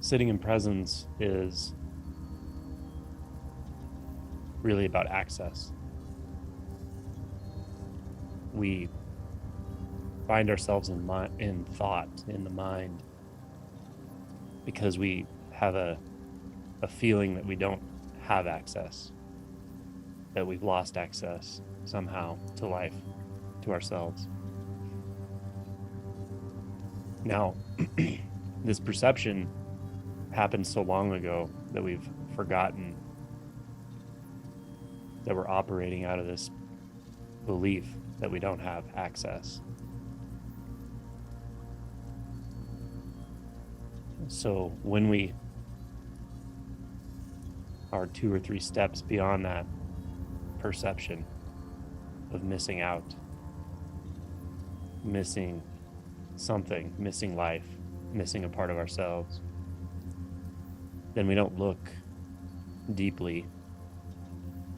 sitting in presence is really about access. We find ourselves in thought, in the mind, because we have a feeling that we don't have access, that we've lost access somehow to life, to ourselves. Now, this perception happened so long ago that we've forgotten that we're operating out of this belief that we don't have access. So when we are 2 or 3 steps beyond that perception of missing out, missing something, missing life, missing a part of ourselves, then we don't look deeply,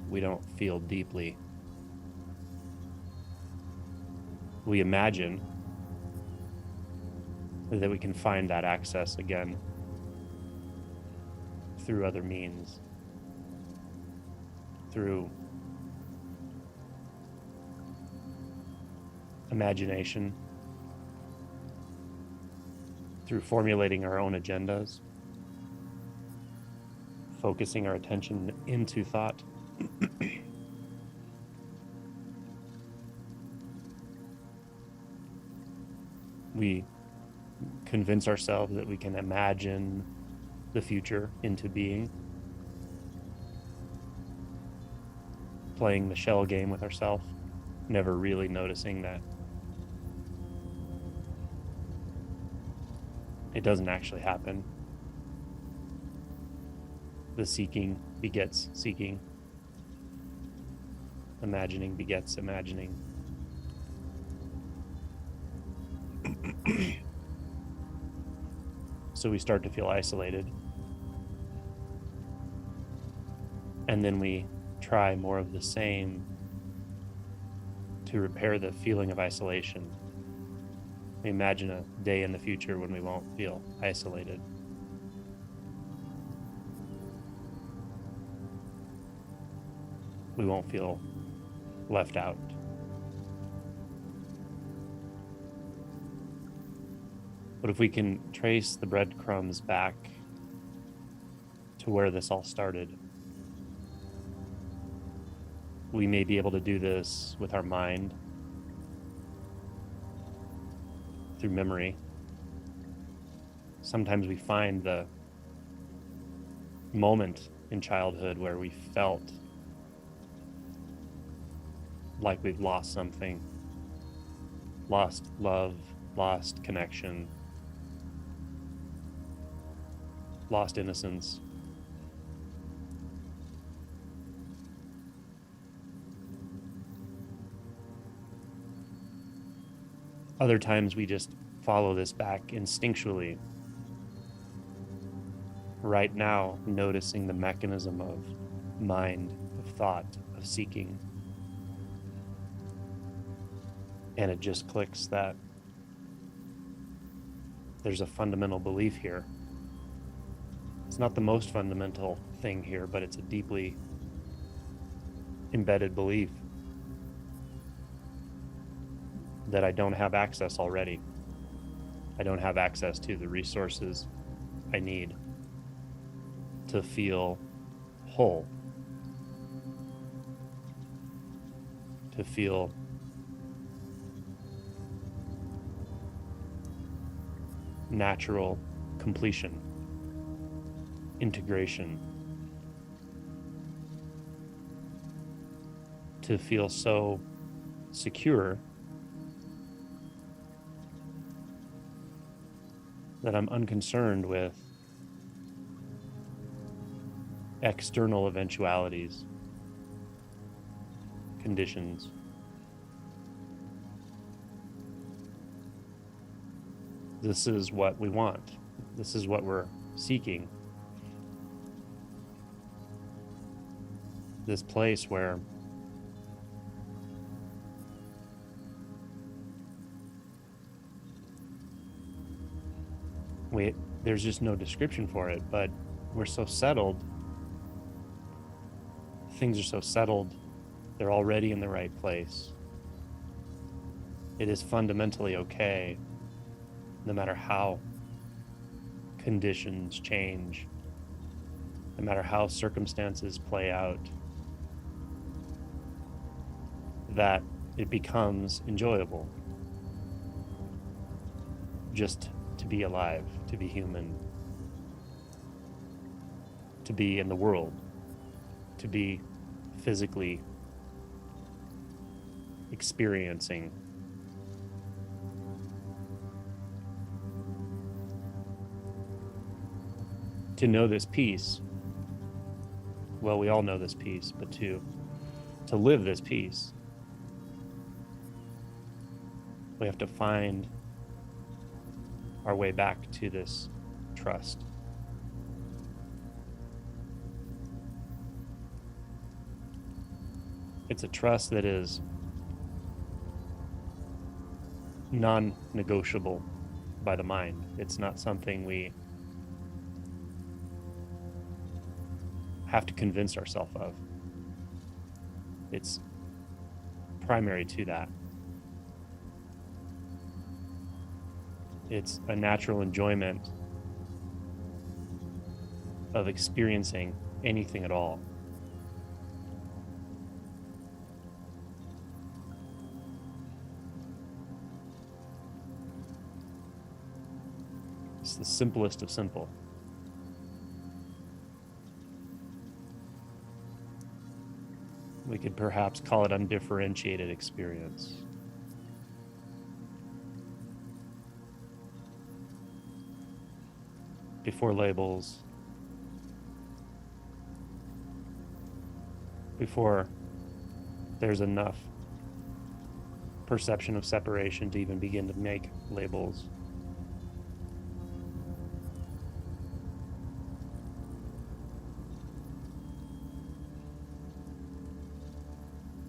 we don't feel deeply. We imagine that we can find that access again through other means, through imagination, through formulating our own agendas, focusing our attention into thought. We convince ourselves that we can imagine the future into being, playing the shell game with ourselves, never really noticing that it doesn't actually happen. The seeking begets seeking. Imagining begets imagining. So we start to feel isolated. And then we try more of the same to repair the feeling of isolation. We imagine a day in the future when we won't feel isolated. We won't feel left out. But if we can trace the breadcrumbs back to where this all started, we may be able to do this with our mind, through memory. Sometimes we find the moment in childhood where we felt like we've lost something, lost love, lost connection, lost innocence. Other times we just follow this back instinctually. Right now, noticing the mechanism of mind, of thought, of seeking. And it just clicks that there's a fundamental belief here. It's not the most fundamental thing here, but it's a deeply embedded belief that I don't have access already. I don't have access to the resources I need to feel whole, to feel natural completion, integration, to feel so secure that I'm unconcerned with external eventualities, conditions. This is what we want. This is what we're seeking. This place where there's just no description for it, but we're so settled. Things are so settled. They're already in the right place. It is fundamentally okay, no matter how conditions change, no matter how circumstances play out, that it becomes enjoyable just to be alive, to be human, to be in the world, to be physically experiencing. To know this peace, well, we all know this peace, but to live this peace, we have to find our way back to this trust. It's a trust that is non-negotiable by the mind. It's not something we have to convince ourselves of. It's primary to that. It's a natural enjoyment of experiencing anything at all. It's the simplest of simple. We could perhaps call it undifferentiated experience. Before labels, before there's enough perception of separation to even begin to make labels.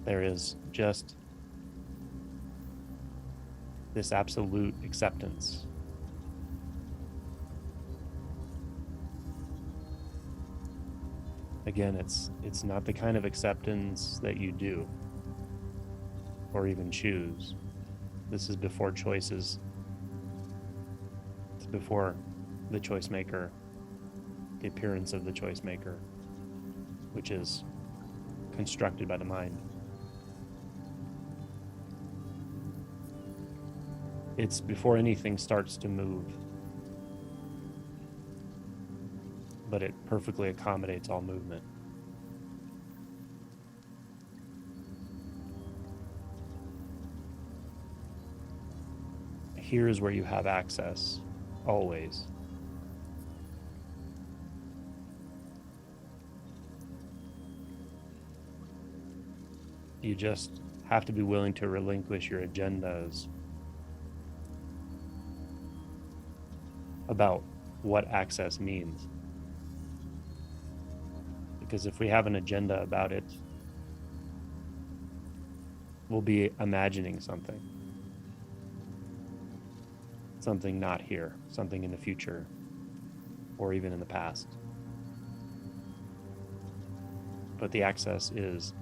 There is just this absolute acceptance. Again, it's not the kind of acceptance that you do or even choose. This is before choices. It's before the choice maker, the appearance of the choice maker, which is constructed by the mind. It's before anything starts to move, but it perfectly accommodates all movement. Here is where you have access, always. You just have to be willing to relinquish your agendas about what access means. Because if we have an agenda about it, we'll be imagining something. Something not here, something in the future, or even in the past. But the access is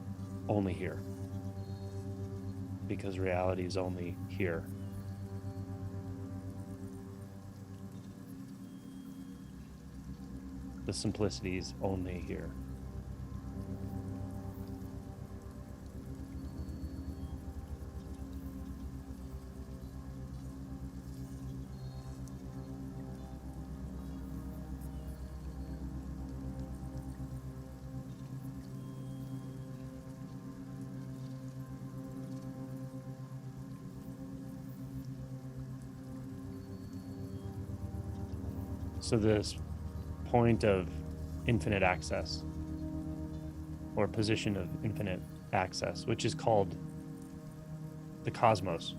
only here, because reality is only here. The simplicity is only here. So this point of infinite access, or position of infinite access, which is called the cosmos.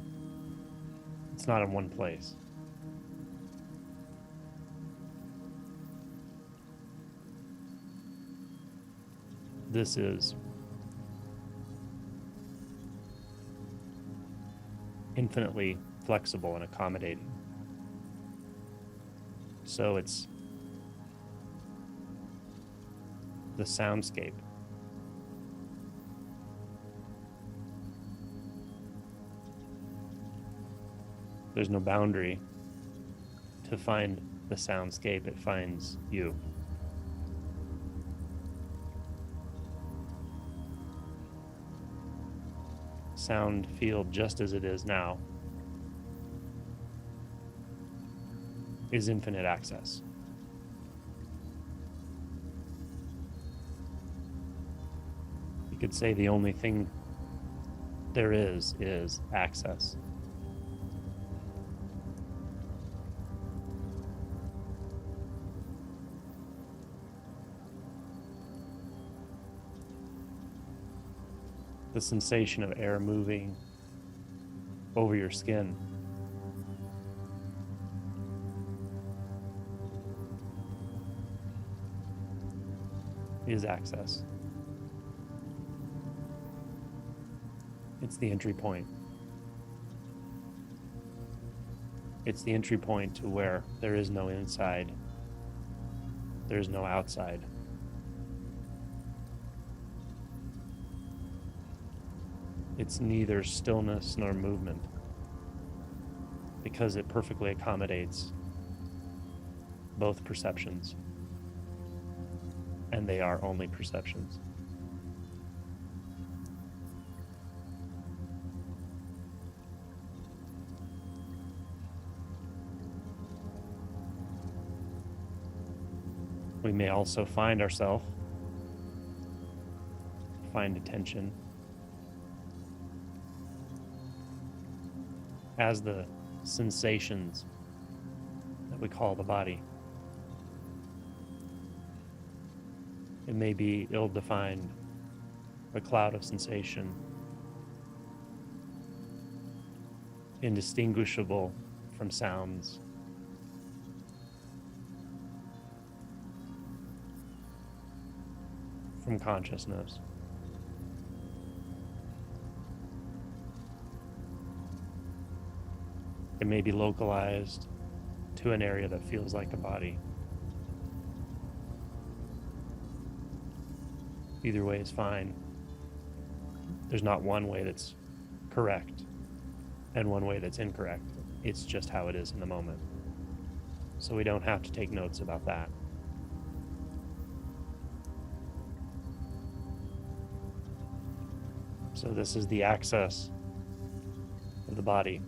It's not in one place. This is infinitely flexible and accommodating So it's the soundscape. There's no boundary to find the soundscape, it finds you. Sound field, just as it is now, is infinite access. You could say the only thing there is access. The sensation of air moving over your skin is access. It's the entry point. It's the entry point to where there is no inside, there is no outside. It's neither stillness nor movement, because it perfectly accommodates both perceptions, and they are only perceptions. We may also find attention as the sensations that we call the body. It may be ill-defined, a cloud of sensation, indistinguishable from sounds, from consciousness. It may be localized to an area that feels like a body. Either way is fine. There's not one way that's correct and one way that's incorrect. It's just how it is in the moment. So we don't have to take notes about that. So this is the access of the body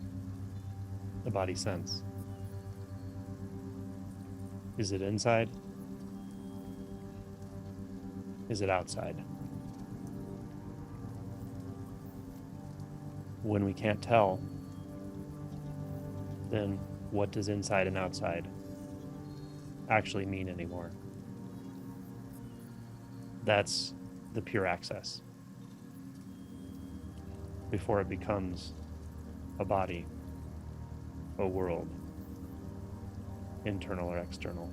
sense. Is it inside? Is it outside? When we can't tell, then what does inside and outside actually mean anymore? That's the pure access before it becomes a body, a world, internal or external.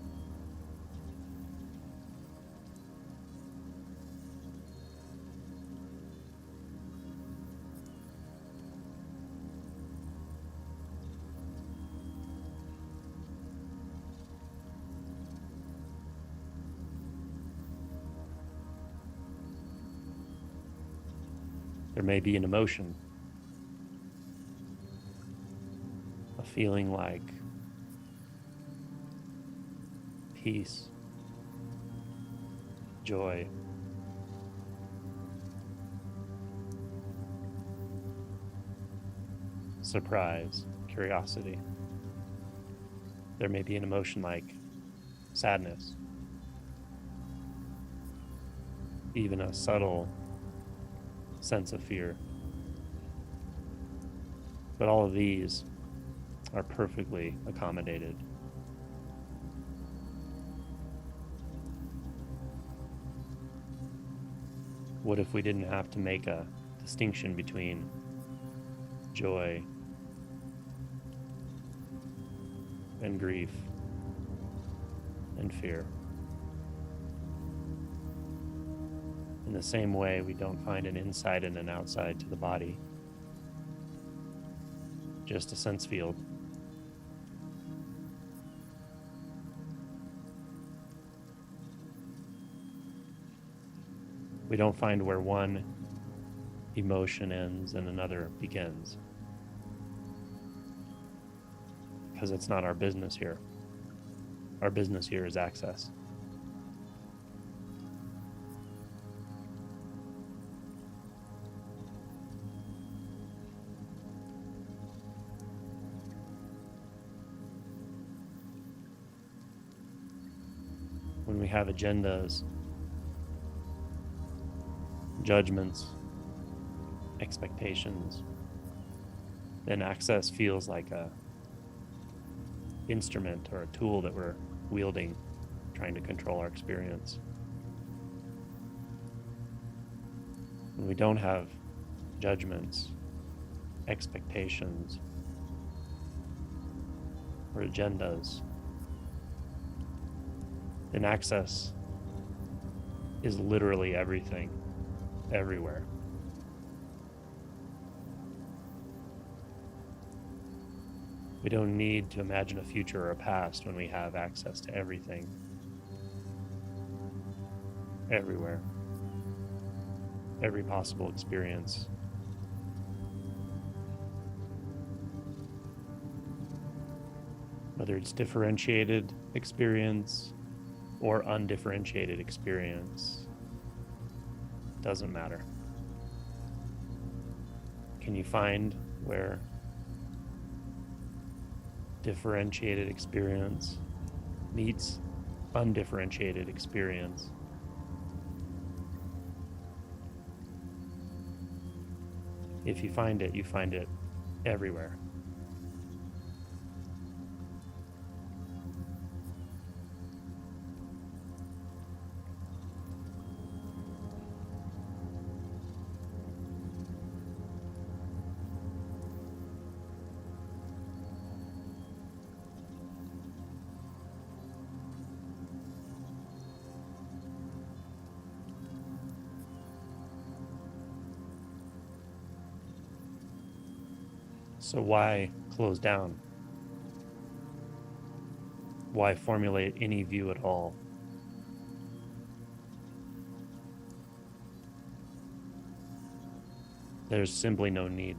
There may be an emotion, a feeling like peace, joy, surprise, curiosity. There may be an emotion like sadness, even a subtle sense of fear. But all of these are perfectly accommodated. What if we didn't have to make a distinction between joy and grief and fear? In the same way, we don't find an inside and an outside to the body, just a sense field. We don't find where one emotion ends and another begins, because it's not our business here. Our business here is access. When we have agendas, judgments, expectations, then access feels like a instrument or a tool that we're wielding, trying to control our experience. When we don't have judgments, expectations, or agendas, then access is literally everything, everywhere. We don't need to imagine a future or a past when we have access to everything, everywhere, every possible experience. Whether it's differentiated experience or undifferentiated experience, doesn't matter. Can you find where differentiated experience meets undifferentiated experience? If you find it everywhere. So why close down? Why formulate any view at all? There's simply no need.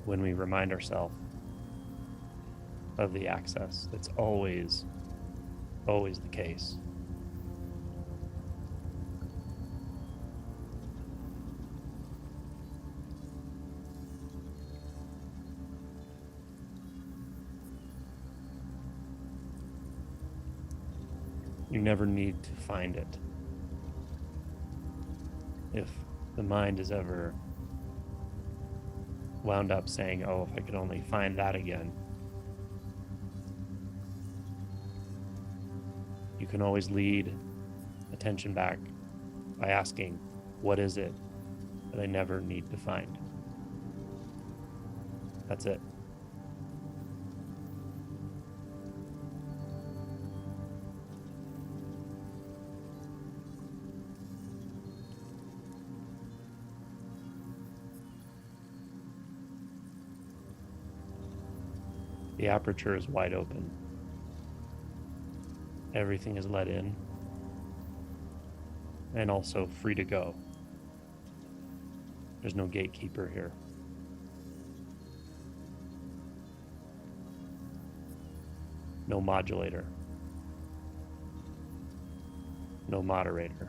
When we remind ourselves of the access that's always the case. You never need to find it. If the mind is ever wound up saying, oh, if I could only find that again, you can always lead attention back by asking, what is it that I never need to find? That's it. The aperture is wide open. Everything is let in and also free to go. There's no gatekeeper here. No modulator. No moderator.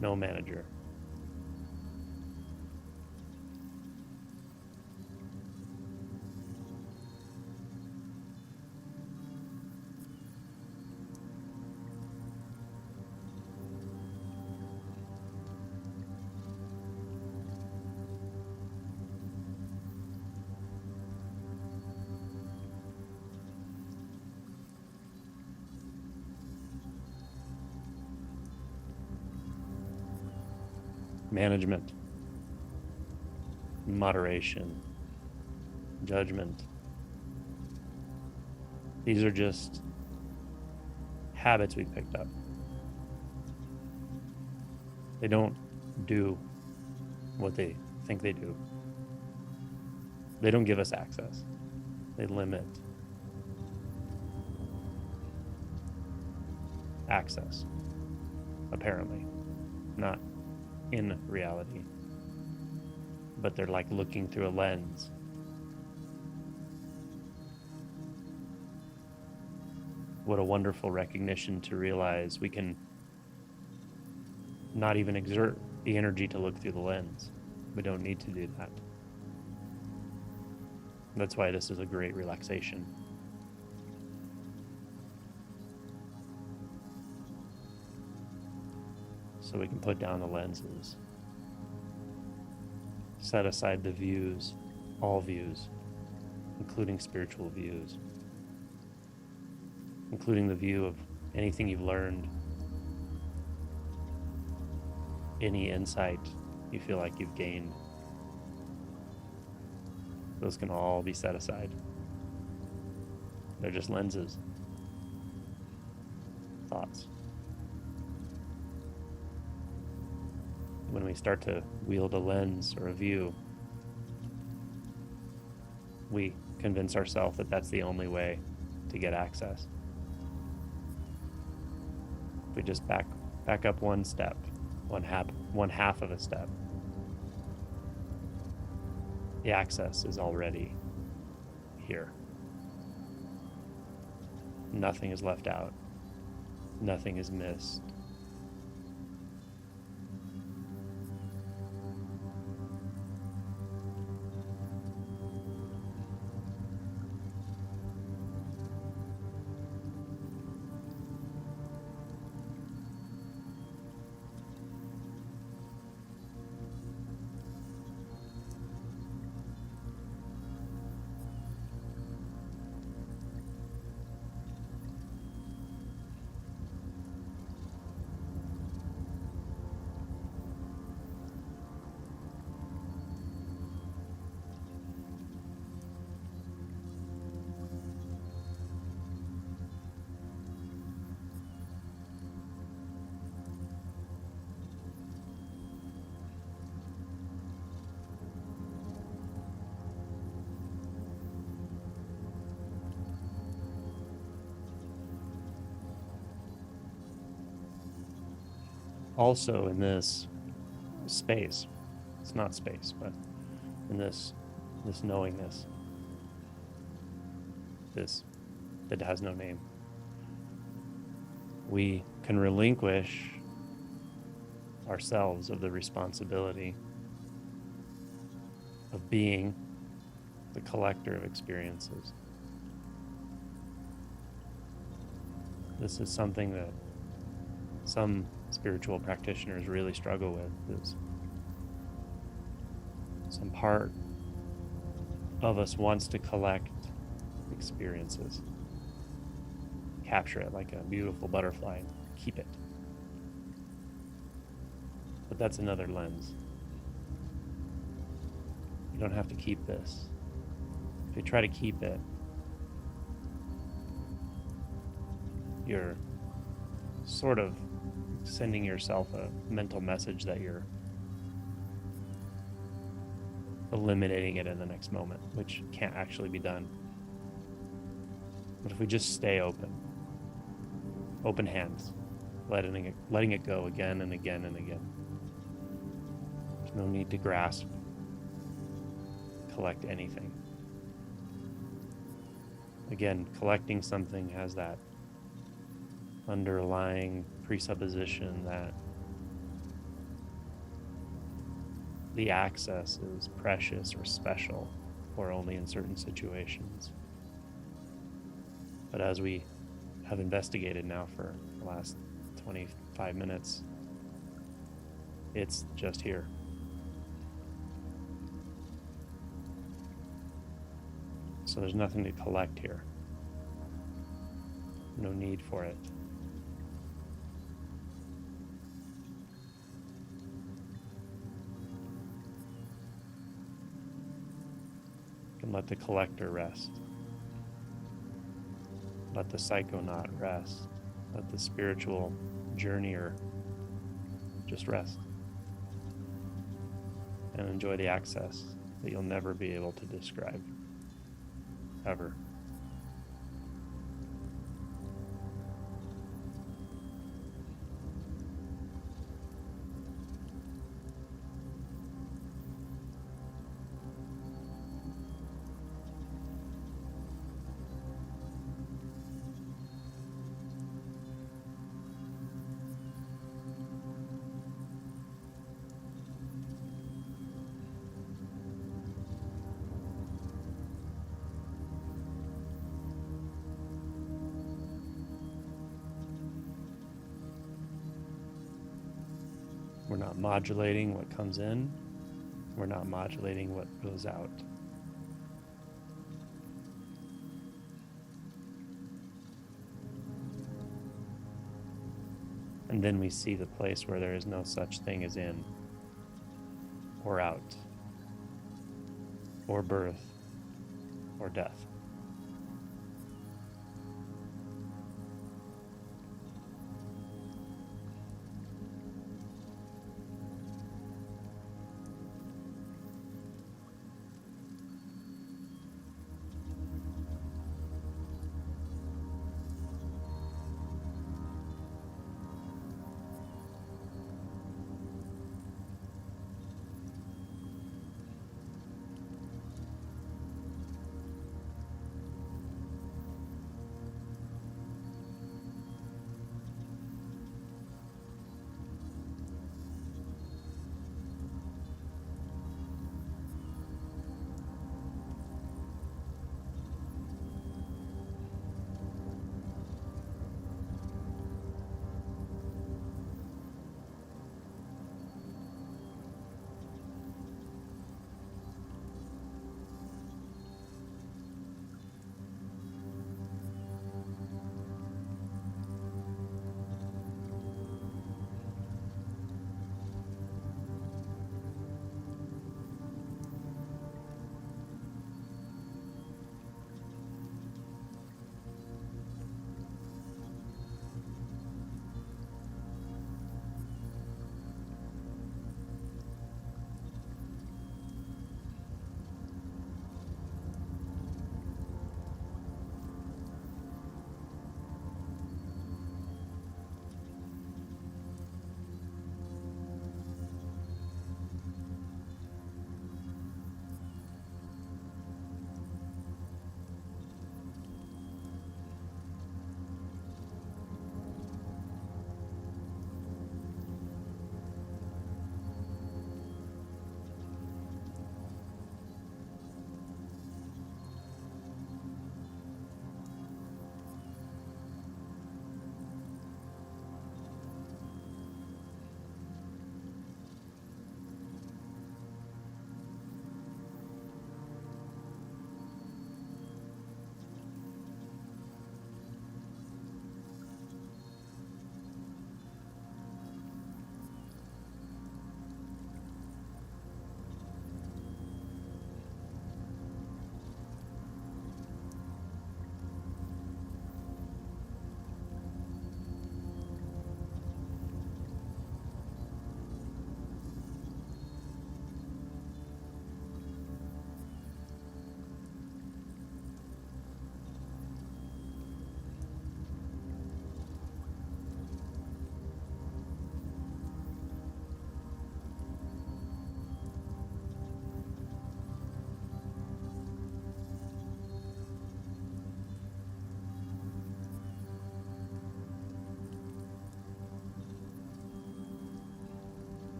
No manager. Management, moderation, judgment. These are just habits we picked up. They don't do what they think they do. They don't give us access. They limit. access, apparently. Not in reality. But they're like looking through a lens. What a wonderful recognition to realize we can not even exert the energy to look through the lens. We don't need to do that. That's why this is a great relaxation. So we can put down the lenses, set aside the views, all views, including spiritual views, including the view of anything you've learned, any insight you feel like you've gained. Those can all be set aside. They're just lenses, thoughts. When we start to wield a lens or a view, we convince ourselves that that's the only way to get access. If we just back up one step, one half of a step, the access is already here. Nothing is left out. Nothing is missed. Also in this space, it's not space, but in this knowingness, this that has no name, we can relinquish ourselves of the responsibility of being the collector of experiences. This is something that some spiritual practitioners really struggle with, is some part of us wants to collect experiences, capture it like a beautiful butterfly, keep it. But that's another lens. You don't have to keep this. If you try to keep it, you're sort of sending yourself a mental message that you're eliminating it in the next moment, which can't actually be done. But if we just stay open hands, letting it go again and again and again. There's no need to grasp, collect anything. Again, collecting something has that underlying presupposition that the access is precious or special or only in certain situations. But as we have investigated now for the last 25 minutes, it's just here. So there's nothing to collect here. No need for it. You can let the collector rest. Let the psychonaut rest. Let the spiritual journeyer just rest. And enjoy the access that you'll never be able to describe. Ever. We're not modulating what comes in. We're not modulating what goes out. And then we see the place where there is no such thing as in, or out, or birth, or death.